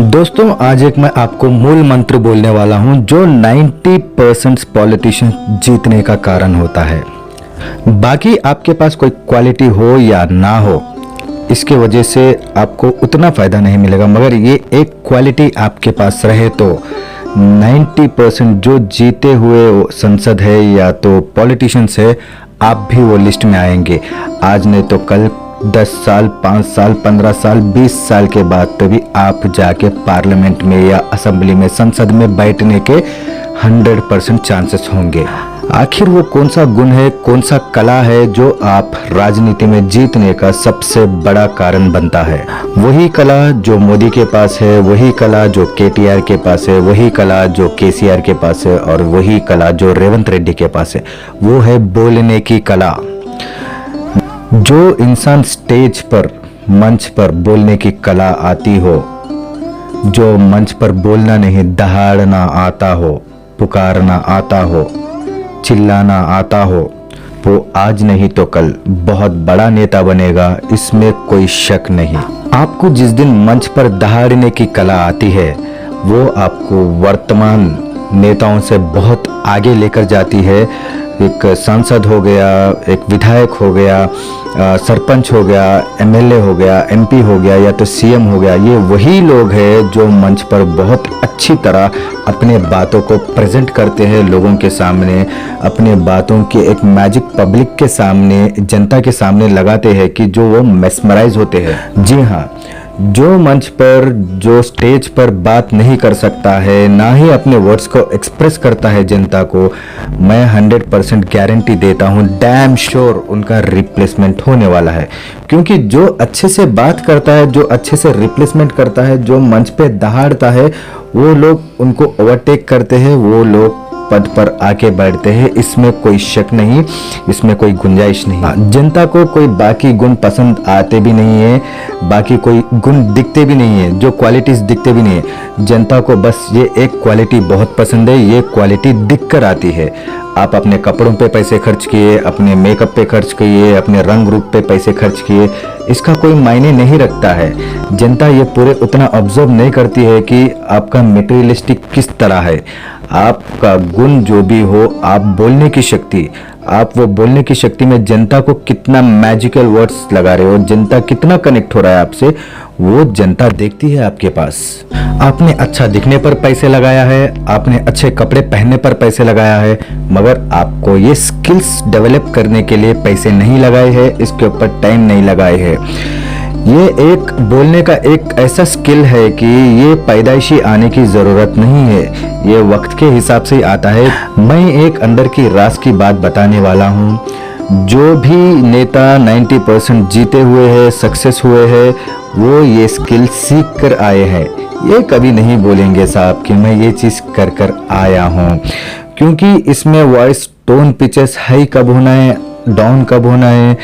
दोस्तों आज एक मैं आपको मूल मंत्र बोलने वाला हूं जो 90% पॉलिटिशियन जीतने का कारण होता है। बाकी आपके पास कोई क्वालिटी हो या ना हो, इसके वजह से आपको उतना फायदा नहीं मिलेगा, मगर ये एक क्वालिटी आपके पास रहे तो 90% जो जीते हुए संसद है या तो पॉलिटिशियंस है, आप भी वो लिस्ट में आएंगे। आज नहीं तो कल 10 साल, 5 साल, 15 साल, 20 साल के बाद तो भी आप जाके पार्लियामेंट में या असेंबली में, संसद में बैठने के 100% चांसेस होंगे। आखिर वो कौन सा गुण है, कौन सा कला है जो आप राजनीति में जीतने का सबसे बड़ा कारण बनता है? वही कला जो मोदी के पास है, वही कला जो केटीआर के पास है, वही कला जो केसीआर के पास है और वही कला जो रेवंत रेड्डी के पास है। वो है बोलने की कला। जो इंसान स्टेज पर, मंच पर बोलने की कला आती हो, जो मंच पर बोलना नहीं दहाड़ना आता हो, पुकारना आता हो, चिल्लाना आता हो, वो आज नहीं तो कल बहुत बड़ा नेता बनेगा, इसमें कोई शक नहीं। आपको जिस दिन मंच पर दहाड़ने की कला आती है, वो आपको वर्तमान नेताओं से बहुत आगे लेकर जाती है। एक सांसद हो गया, एक विधायक हो गया, सरपंच हो गया, एमएलए हो गया, एमपी हो गया या तो सीएम हो गया, ये वही लोग हैं जो मंच पर बहुत अच्छी तरह अपने बातों को प्रेजेंट करते हैं लोगों के सामने, अपने बातों के एक मैजिक पब्लिक के सामने, जनता के सामने लगाते हैं कि जो वो मेस्मराइज होते हैं। जी हाँ, जो मंच पर, जो स्टेज पर बात नहीं कर सकता है, ना ही अपने वर्ड्स को एक्सप्रेस करता है जनता को, मैं 100% गारंटी देता हूँ, डैम श्योर उनका रिप्लेसमेंट होने वाला है। क्योंकि जो अच्छे से बात करता है, जो अच्छे से रिप्लेसमेंट करता है, जो मंच पे दहाड़ता है, वो लोग उनको ओवरटेक करते हैं, वो लोग पद पर आके बैठते हैं। इसमें कोई शक नहीं, इसमें कोई गुंजाइश नहीं। जनता को कोई बाकी गुण पसंद आते भी नहीं है, बाकी कोई गुण दिखते भी नहीं है, जो क्वालिटीज दिखते भी नहीं है। जनता को बस ये एक क्वालिटी बहुत पसंद है, ये क्वालिटी दिख कर आती है। आप अपने कपड़ों पे पैसे खर्च किए, अपने मेकअप पे खर्च किए, अपने रंग रूप पे पैसे खर्च किए, इसका कोई मायने नहीं रखता है। जनता ये पूरे उतना ऑब्जर्व नहीं करती है कि आपका मटेरियलिस्टिक किस तरह है। आपका गुण जो भी हो, आप बोलने की शक्ति, आप वो बोलने की शक्ति में जनता को कितना मैजिकल वर्ड्स लगा रहे हो, जनता कितना कनेक्ट हो रहा है आपसे, वो जनता देखती है आपके पास। आपने अच्छा दिखने पर पैसे लगाया है, आपने अच्छे कपड़े पहनने पर पैसे लगाया है, मगर आपको ये स्किल्स डेवलप करने के लिए पैसे नहीं लगाए हैं, इसके ऊपर टाइम नहीं लगाए हैं। ये एक बोलने का एक ऐसा स्किल है कि ये पैदाइशी आने की ज़रूरत नहीं है, ये वक्त के हिसाब से आता है। मैं एक अंदर की राज की बात बताने वाला हूँ। जो भी नेता 90% जीते हुए हैं, सक्सेस हुए हैं, वो ये स्किल सीख कर आए हैं। ये कभी नहीं बोलेंगे साहब कि मैं ये चीज़ कर कर आया हूँ, क्योंकि इसमें वॉइस टोन पिचेस हाई कब होना है, डाउन कब होना है,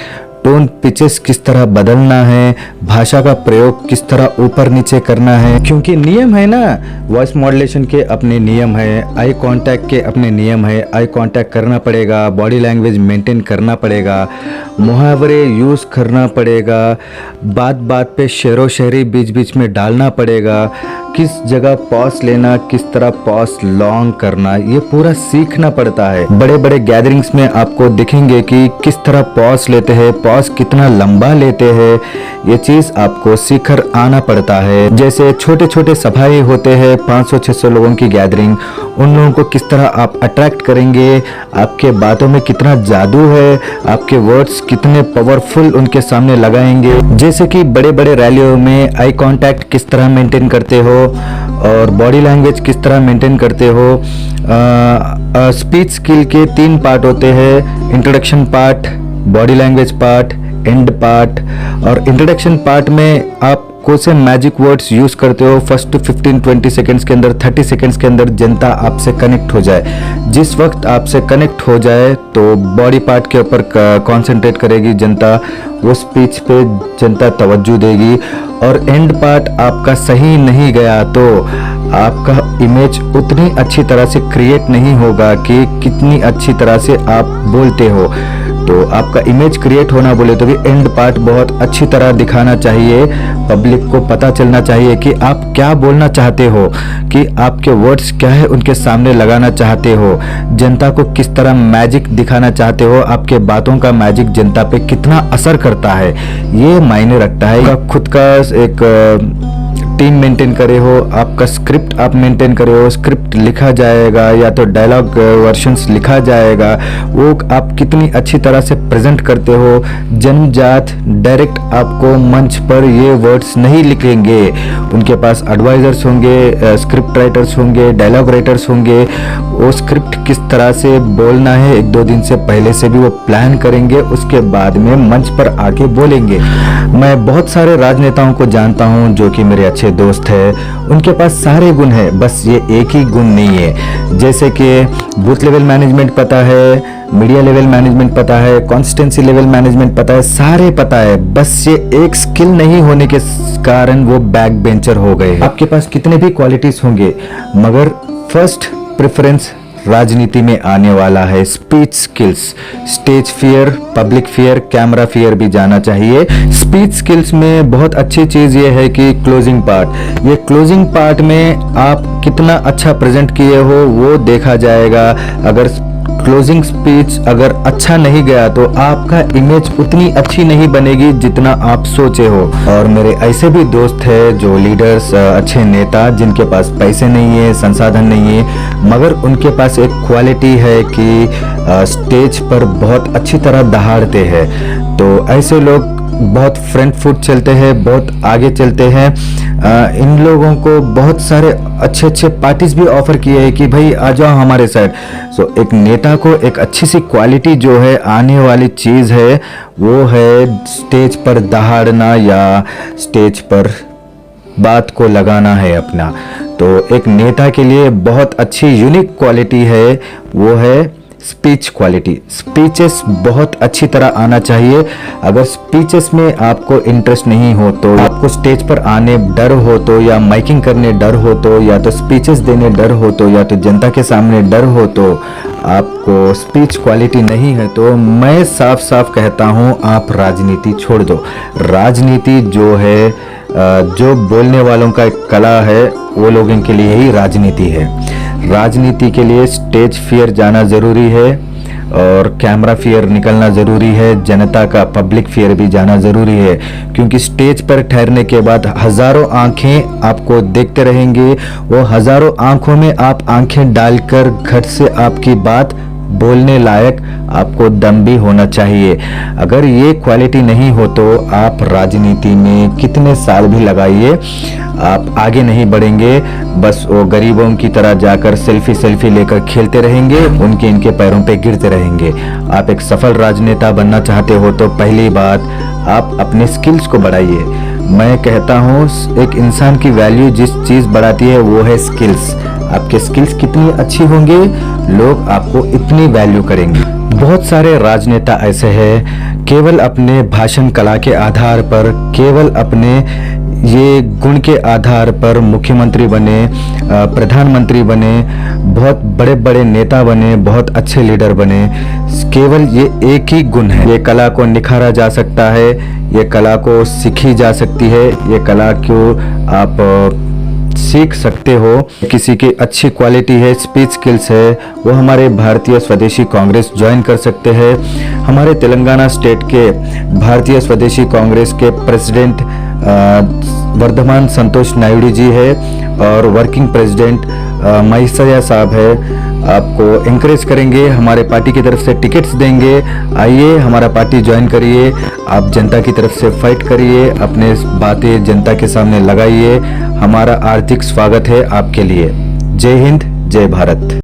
टोन पिचेस किस तरह बदलना है, भाषा का प्रयोग किस तरह ऊपर नीचे करना है, क्योंकि नियम है ना, वॉइस मॉड्यूलेशन के अपने नियम है, आई कांटेक्ट के अपने नियम है। आई कांटेक्ट करना पड़ेगा, बॉडी लैंग्वेज मेंटेन करना पड़ेगा, मुहावरे यूज़ करना पड़ेगा, बात बात पे शेरो शायरी बीच बीच में डालना पड़ेगा, किस जगह पॉज लेना, किस तरह पॉज लॉन्ग करना, ये पूरा सीखना पड़ता है। बड़े बड़े गैदरिंग्स में आपको दिखेंगे कि किस तरह पॉज लेते हैं, पॉज कितना लंबा लेते हैं, ये चीज़ आपको सीखकर आना पड़ता है। जैसे छोटे छोटे सभाएं होते हैं, 500-600 लोगों की गैदरिंग, उन लोगों को किस तरह आप अट्रैक्ट करेंगे, आपके बातों में कितना जादू है, आपके वर्ड्स कितने पावरफुल उनके सामने लगाएंगे। जैसे कि बड़े बड़े रैलियों में आई कांटेक्ट किस तरह मेंटेन करते हो और बॉडी लैंग्वेज किस तरह मेंटेन करते हो। स्पीच स्किल के 3 पार्ट होते हैं, introduction part, body language part, and part. और इंट्रोडक्शन पार्ट में आप कौन से मैजिक वर्ड्स यूज करते हो, फर्स्ट 15-20 सेकेंड्स के अंदर, 30 सेकेंड्स के अंदर जनता आपसे कनेक्ट हो जाए। जिस वक्त आपसे कनेक्ट हो जाए तो बॉडी पार्ट के ऊपर कंसंट्रेट करेगी जनता, वो स्पीच पे जनता तवज्जो देगी। और एंड पार्ट आपका सही नहीं गया तो आपका इमेज उतनी अच्छी तरह से क्रिएट नहीं होगा कि कितनी अच्छी तरह से आप बोलते हो। तो आपका इमेज क्रिएट होना बोले तो भी एंड पार्ट बहुत अच्छी तरह दिखाना चाहिए। पब्लिक को पता चलना चाहिए कि आप क्या बोलना चाहते हो, कि आपके वर्ड्स क्या है उनके सामने लगाना चाहते हो, जनता को किस तरह मैजिक दिखाना चाहते हो, आपके बातों का मैजिक जनता पे कितना असर करता है, ये मायने रखता है। आपका खुद का एक टीम मेंटेन करे हो, आपका स्क्रिप्ट आप मेंटेन करे हो, स्क्रिप्ट लिखा जाएगा या तो डायलॉग वर्शंस लिखा जाएगा, वो आप कितनी अच्छी तरह से प्रेजेंट करते हो। जन्मजात डायरेक्ट आपको मंच पर ये वर्ड्स नहीं लिखेंगे, उनके पास एडवाइजर्स होंगे, स्क्रिप्ट राइटर्स होंगे, डायलॉग राइटर्स होंगे। वो स्क्रिप्ट किस तरह से बोलना है 1-2 दिन से पहले से भी वो प्लान करेंगे, उसके बाद में मंच पर आके बोलेंगे। मैं बहुत सारे राजनेताओं को जानता हूं जो कि मेरे अच्छे दोस्त है, उनके पास सारे गुण है, बस ये एक ही गुण नहीं है। जैसे कि बूथ लेवल मैनेजमेंट पता है, मीडिया लेवल मैनेजमेंट पता है, कॉन्स्टिट्यूंसी लेवल मैनेजमेंट पता है, सारे पता है, बस ये एक स्किल नहीं होने के कारण वो बैक बेंचर हो गए। आपके पास कितने भी क्वालिटीज होंगे, मगर फर्स्ट प्रेफरेंस राजनीति में आने वाला है speech skills. Stage fear, public fear, camera fear भी जाना चाहिए। स्पीच स्किल्स में बहुत अच्छी चीज ये है कि क्लोजिंग पार्ट, ये क्लोजिंग पार्ट में आप कितना अच्छा प्रेजेंट किए हो वो देखा जाएगा। अगर क्लोजिंग स्पीच अगर अच्छा नहीं गया तो आपका इमेज उतनी अच्छी नहीं बनेगी जितना आप सोचे हो। और मेरे ऐसे भी दोस्त हैं जो लीडर्स, अच्छे नेता, जिनके पास पैसे नहीं है, संसाधन नहीं है, मगर उनके पास एक क्वालिटी है कि स्टेज पर बहुत अच्छी तरह दहाड़ते हैं। तो ऐसे लोग बहुत फ्रंट फुट चलते हैं, बहुत आगे चलते हैं। इन लोगों को बहुत सारे अच्छे अच्छे पार्टीज भी ऑफर किए हैं कि भाई आ जाओ हमारे साइड। सो एक नेता को एक अच्छी सी क्वालिटी जो है, आने वाली चीज़ है, वो है स्टेज पर दहाड़ना या स्टेज पर बात को लगाना है अपना। तो एक नेता के लिए बहुत अच्छी यूनिक क्वालिटी है, वो है स्पीच क्वालिटी। स्पीचेस बहुत अच्छी तरह आना चाहिए। अगर स्पीचेस में आपको इंटरेस्ट नहीं हो, तो आपको स्टेज पर आने डर हो तो, या माइकिंग करने डर हो तो, या तो स्पीचेस देने डर हो तो, या तो जनता के सामने डर हो तो, आपको स्पीच क्वालिटी नहीं है तो मैं साफ साफ कहता हूँ आप राजनीति छोड़ दो। राजनीति जो है, जो बोलने वालों का एक कला है, वो लोगों के लिए ही राजनीति है। राजनीति के लिए स्टेज फियर जाना ज़रूरी है और कैमरा फियर निकलना ज़रूरी है, जनता का पब्लिक फियर भी जाना ज़रूरी है। क्योंकि स्टेज पर ठहरने के बाद हज़ारों आंखें आपको देखते रहेंगे, वो हज़ारों आंखों में आप आंखें डालकर घर से आपकी बात बोलने लायक आपको दम भी होना चाहिए। अगर ये क्वालिटी नहीं हो तो आप राजनीति में कितने साल भी लगाइए, आप आगे नहीं बढ़ेंगे। बस वो गरीबों की तरह जाकर सेल्फी लेकर खेलते रहेंगे, उनके इनके पैरों पे गिरते रहेंगे। आप एक सफल राजनेता बनना चाहते हो तो पहली बात आप अपने स्किल्स को बढ़ाइए। मैं कहता हूँ एक इंसान की वैल्यू जिस चीज़ बढ़ाती है वो है स्किल्स। आपके स्किल्स कितनी अच्छी होंगे, लोग आपको इतनी वैल्यू करेंगे। बहुत सारे राजनेता ऐसे हैं केवल अपने भाषण कला के आधार पर, केवल अपने ये गुण के आधार पर मुख्यमंत्री बने, प्रधानमंत्री बने, बहुत बड़े बड़े नेता बने, बहुत अच्छे लीडर बने। केवल ये एक ही गुण है। ये कला को निखारा जा सकता है, ये कला को सीखी जा सकती है, ये कला को आप सीख सकते हो। किसी की अच्छी क्वालिटी है, स्पीच स्किल्स है, वो हमारे भारतीय स्वदेशी कांग्रेस ज्वाइन कर सकते हैं। हमारे तेलंगाना स्टेट के भारतीय स्वदेशी कांग्रेस के प्रेसिडेंट वर्धमान संतोष नायडू जी है और वर्किंग प्रेसिडेंट महेशया साहब है। आपको एंकरेज करेंगे, हमारे पार्टी की तरफ से टिकट्स देंगे, आइए हमारा पार्टी ज्वाइन करिए। आप जनता की तरफ से फाइट करिए, अपने बातें जनता के सामने लगाइए। हमारा आर्थिक स्वागत है आपके लिए। जय हिंद, जय भारत।